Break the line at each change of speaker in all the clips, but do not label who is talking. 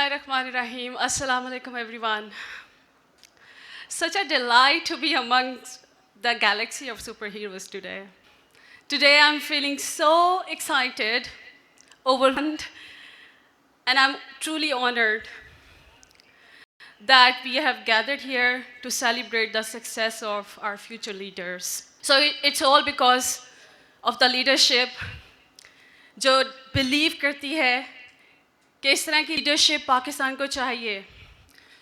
Bismillahirrahmanirrahim. Assalamu alaikum, everyone. Such a delight to be amongst the galaxy of superheroes today. Today, I'm feeling so excited, overwhelmed, and I'm truly honored that we have gathered here to celebrate the success of our future leaders. So it's all because of the leadership जो believe करती है कि इस तरह की leadership Pakistan को चाहिए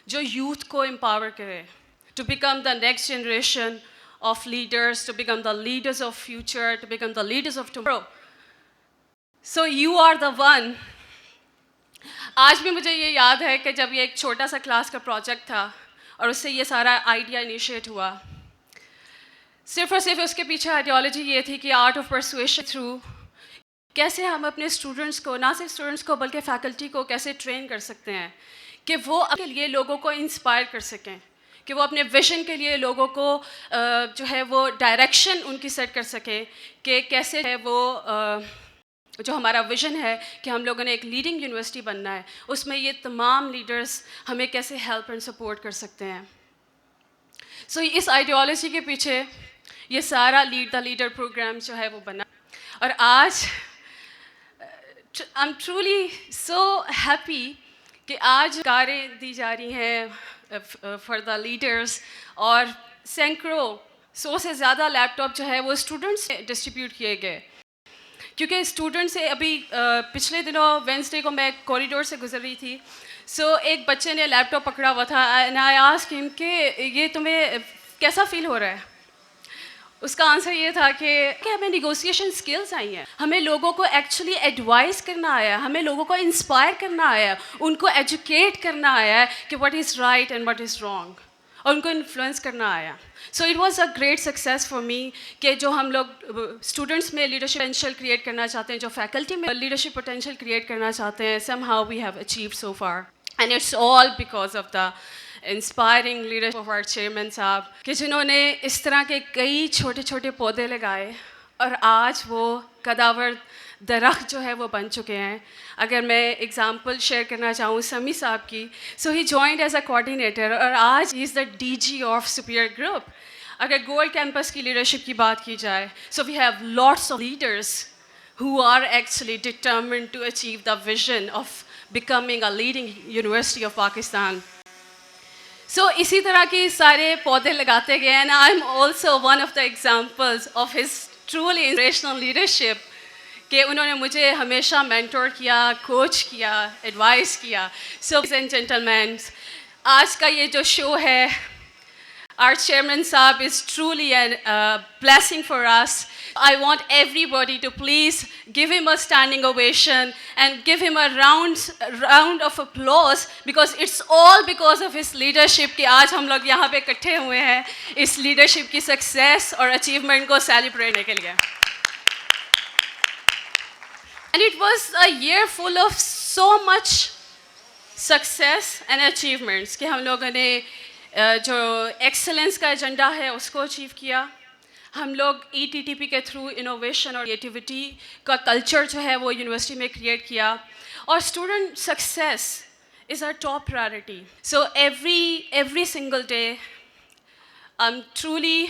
जो यूथ को एम्पावर करे to become the next generation of leaders, to become the leaders of future, to become the leaders of tomorrow. So you are the one. आज भी मुझे ये याद है कि जब ये एक छोटा सा क्लास का प्रोजेक्ट था और उससे ये सारा आइडिया इनिशिएट हुआ, सिर्फ और सिर्फ उसके पीछे आइडियोलॉजी ये थी कि आर्ट ऑफ परसुएशन थ्रू कैसे हम अपने स्टूडेंट्स को, ना सिर्फ स्टूडेंट्स को बल्कि फैकल्टी को कैसे ट्रेन कर सकते हैं कि वो अपने लिए लोगों को इंस्पायर कर सकें, कि वो अपने विजन के लिए लोगों को जो है वो डायरेक्शन उनकी सेट कर सकें कि कैसे है वो जो हमारा विजन है कि हम लोगों ने एक लीडिंग यूनिवर्सिटी बनना है, उसमें ये तमाम लीडर्स हमें कैसे हेल्प एंड सपोर्ट कर सकते हैं. सो इस आइडियोलॉजी के पीछे ये सारा लीड द लीडर प्रोग्राम जो है वो बना. और आज आई एम ट्रूली सो हैप्पी कि आज कारें दी जा रही हैं फॉर द लीडर्स और सैकड़ों 100 से ज़्यादा लैपटॉप जो है वो स्टूडेंट्स से डिस्ट्रीब्यूट किए गए. क्योंकि स्टूडेंट से अभी पिछले दिनों वेंसडे को मैं कॉरिडोर से गुजर रही थी, सो एक बच्चे ने लैपटॉप पकड़ा हुआ था एंड आई आस्क्ड हिम कि ये तुम्हें कैसा फील हो रहा है. उसका आंसर ये था कि हमें निगोसिएशन स्किल्स आई हैं, हमें लोगों को एक्चुअली एडवाइस करना आया, हमें लोगों को इंस्पायर करना आया, उनको एजुकेट करना आया कि what is right and what is wrong, और उनको इन्फ्लुएंस करना आया. So it was a great success for me कि जो हम लोग स्टूडेंट्स में लीडरशिप पोटेंशियल क्रिएट करना चाहते हैं, जो फैकल्टी में लीडरशिप पोटेंशियल क्रिएट करना चाहते हैं, somehow we have achieved so far. And it's all because of the inspiring leadership of our chairman साहब कि जिन्होंने इस तरह के कई छोटे छोटे पौधे लगाए और आज वो कदावर दरख्त जो है वो बन चुके हैं. अगर मैं एग्ज़ाम्पल शेयर करना चाहूँ समी साहब की, so he joined as a coordinator और आज he is the DG of superior group. अगर गोल्ड कैंपस की लीडरशिप की बात की जाए, so we have lots of leaders who are actually determined to achieve the vision of becoming a leading university of Pakistan. So इसी तरह के सारे पौधे लगाते गए and I'm also one of the examples of his truly inspirational leadership कि उन्होंने मुझे हमेशा मेंटोर किया, कोच किया, एडवाइस किया. So ladies and gentlemen, आज का ये जो शो है, our chairman Saab is truly a blessing for us. I want everybody to please give him a standing ovation and give him a round of applause because it's all because of his leadership कि आज हम लोग यहाँ पे इकट्ठे हुए हैं इस leadership की success और achievement को celebrate करने के लिए. And it was a year full of so much success and achievements कि हम लोगों ने जो एक्सेलेंस का एजेंडा है उसको अचीव किया. हम लोग ETTP के थ्रू इनोवेशन और क्रिएटिविटी का कल्चर जो है वो यूनिवर्सिटी में क्रिएट किया और student success is our top priority. So every single day I am truly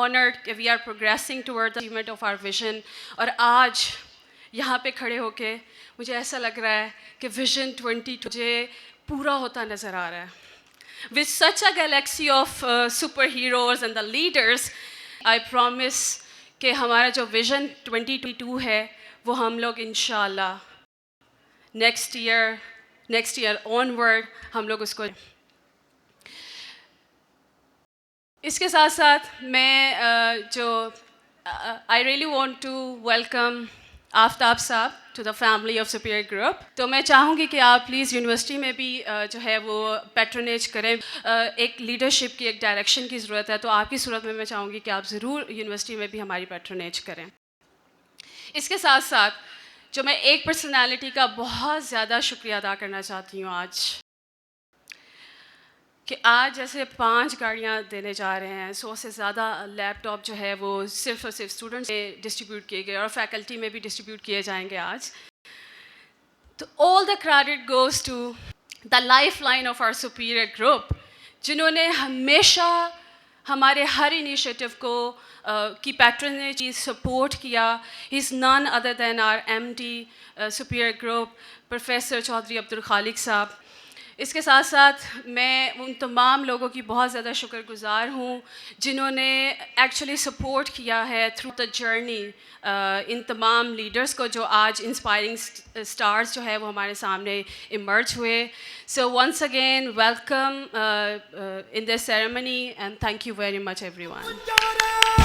honoured कि we are progressing toward the achievement of our vision. और आज यहाँ पे खड़े होके मुझे ऐसा लग रहा है कि विजन 22 मुझे पूरा होता नज़र आ रहा है. With such a galaxy of superheroes and the leaders, I promise कि हमारा जो विजन 2022 है वो हम लोग इंशाल्लाह नेक्स्ट ईयर ऑनवर्ड हम लोग उसको. इसके साथ साथ मैं जो I really want to welcome Aftab साहब to the family of superior group. तो मैं चाहूँगी कि आप प्लीज़ यूनिवर्सिटी में भी जो है वो पैट्रोनेज करें. एक लीडरशिप की एक डायरेक्शन की ज़रूरत है, तो आपकी सूरत में मैं चाहूँगी कि आप ज़रूर यूनिवर्सिटी में भी हमारी पैट्रोनेज करें. इसके साथ साथ जो मैं एक पर्सनालिटी का बहुत ज़्यादा शुक्रिया अदा करना चाहती हूँ आज कि आज जैसे 5 गाड़ियाँ देने जा रहे हैं, 100 से ज़्यादा लैपटॉप जो है वो सिर्फ और सिर्फ स्टूडेंट्स में डिस्ट्रीब्यूट किए गए और फैकल्टी में भी डिस्ट्रीब्यूट किए जाएंगे आज. तो all the credit goes to the lifeline of our superior group, जिन्होंने हमेशा हमारे हर इनिशिएटिव को की पैट्रनेज सपोर्ट किया. He is none other than our MD superior group professor Chaudhry Abdul Khaliq Sahab. इसके साथ साथ मैं उन तमाम लोगों की बहुत ज़्यादा शुक्रगुज़ार हूँ जिन्होंने एक्चुअली सपोर्ट किया है थ्रू द जर्नी इन तमाम लीडर्स को जो आज इंस्पायरिंग स्टार्स जो है वो हमारे सामने इमर्ज हुए. So once again welcome in this ceremony and thank you very much everyone.